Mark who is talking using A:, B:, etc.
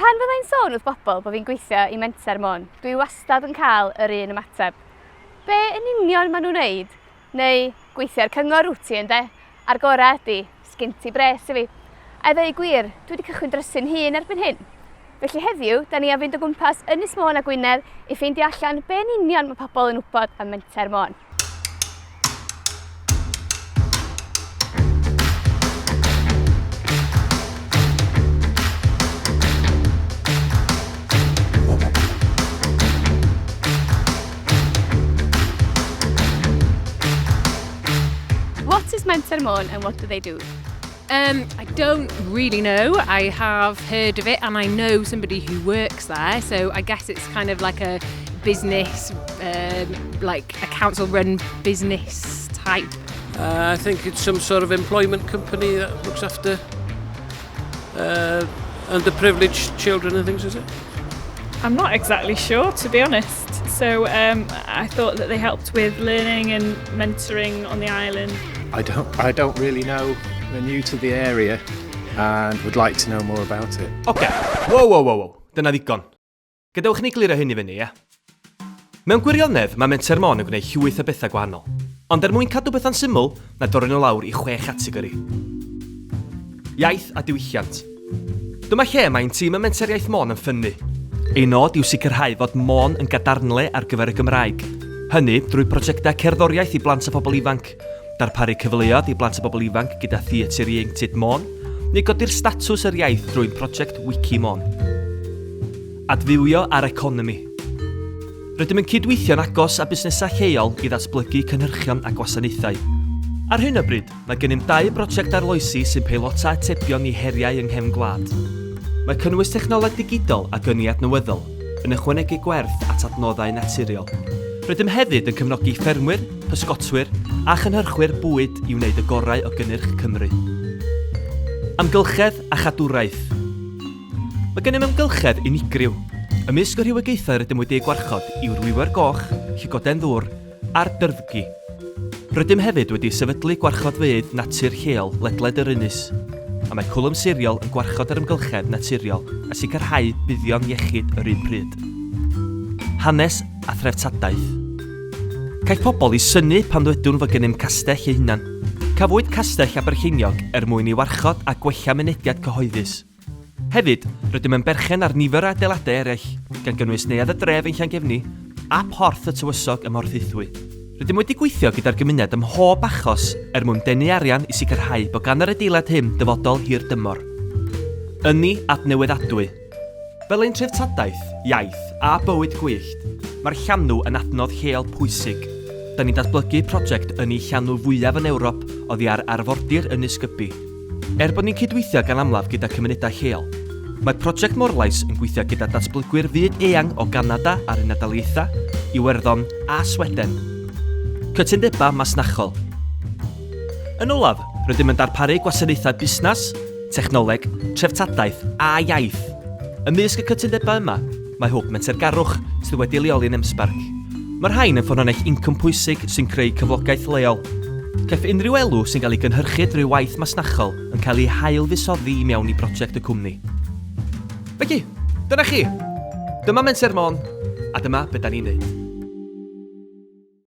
A: Pan fyddai'n sôn wrth bobl bod fi'n gweithio i Menter Môn, dwi wastad yn cael yr un ymateb. Be yn union maen nhw'n wneud? Neu gweithio'r cyngor wti ynde? A'r gorau ydi, sgin ti bres i fi. A ddeu gwir, dwi wedi cychwyn drysu'n hun erbyn hyn. Felly heddiw, da ni am fynd o gwmpas Ynys Môn a Gwynedd i ffeindio allan be yn union mae pobl yn wybod am Menter Môn. What is Menter Môn and what do they do?
B: I don't really know. I have heard of it and I know somebody who works there, so I guess it's kind of like a business, like a council-run business type.
C: I think it's some sort of employment company that looks after underprivileged children and things, is it?
D: I'm not exactly sure, to be honest. So I thought that they helped with learning and mentoring on the island.
E: I don't really know. We're new to the area and would like to know more about it.
F: Oce, wow, dyna ddigon. Gadewch ni glirio hyn I fyny, ia? Mewn gwirionedd, mae Menter Môn yn gwneud llwyth o bethau gwahanol. Ond cadw bethau'n syml, na dorri nhw lawr I 6 categori. Iaith a diwylliant. Dyma lle mae'n tîm y Menteriaeth Môn yn ffynnu. Ei nod yw sicrhau fod Môn yn gadarnle ar gyfer y Gymraeg. Hynny drwy brosiectau cerddoriaeth I blant a pobl ifanc, darparu cyfleoedd I blant a bobl ifanc gyda theatr ieuenctid Môn, neu godi'r statws yr iaith drwy'n prosiect Wiki Môn. Adfywio ar economi. Rydym yn cydweithio'n agos a busnesau lleol I ddatblygu cynhyrchion a gwasanaethau. Ar hyn o bryd, mae gennym 2 brosiect arloesi sy'n peilota atebion I heriau yng nghefn gwlad. Mae cynnwys technoleg digidol a gyniad newyddol yn ychwanegu gwerth at adnoddau naturiol. Rydym hefyd yn cefnogi ffermwyr, pysgotwyr a chynhyrchwyr bwyd I wneud y gorau o gynnyrch Cymru. Amgylchedd a chadwraeth. Mae gennym amgylchedd unigryw. Ymysg o rhywogaethau rydym wedi ei gwarchod yw'r wiwer goch, llygoden ddŵr a'r dyrfgi. Rydym hefyd wedi sefydlu gwarchod fedd natur lleol ledled yr ynys. A mae cwlwm siriol yn gwarchod yr ymgylchedd naturiol a sicrhau buddion iechyd yr un pryd. Hanes a threftadaeth. Caiff pobl I synnu pan ddwedwn fod gennym castell eu hunan. Cafwyd castell Abercheiniog mwyn I warchod a gwella mynediad cyhoeddus. Hefyd, rydym yn berchen ar nifer o adeiladau eraill, gan gynnwys neuadd y dref yn Llangefni a porth y tywysog ym Morthuthwy. Rydym wedi gweithio gyda'r gymuned ym mhob achos mwyn denu arian I sicrhau bod gan yr adeilad hyn dyfodol hir dymor. Inni adnewyddadwy. Fel ein treftadaeth, iaith a bywyd gwyllt, mae'r llanw yn adnodd lleol pwysig. Da ni'n datblygu prosiect inni llanw fwyaf yn Ewrop oddi ar arfordir Ynys Gybi. Bod ni'n cydweithio gan amlaf gyda cymunedau lleol, mae prosiect Morlais yn gweithio gyda datblygwyr fyd eang o Ganada a'r Unol Daleithiau, Iwerddon a Sweden. Cytundebau masnachol. Yn olaf, rydym yn darparu gwasanaethau busnes, technoleg, treftadaeth a iaith. Ymysg y cytundebau yma, mae hwb mentergarwch sydd wedi leoli yn Emsbarc. Mae'r rhain yn ffynhonnell incwm pwysig sy'n creu cyflogaeth leol. Caiff unrhyw elw sy'n cael ei gynhyrchu drwy waith masnachol yn cael ei hail fusoddi I mewn I brosiect y cwmni. Felly, dyna chi. Dyma Menter Môn, a dyma be da ni'n neud.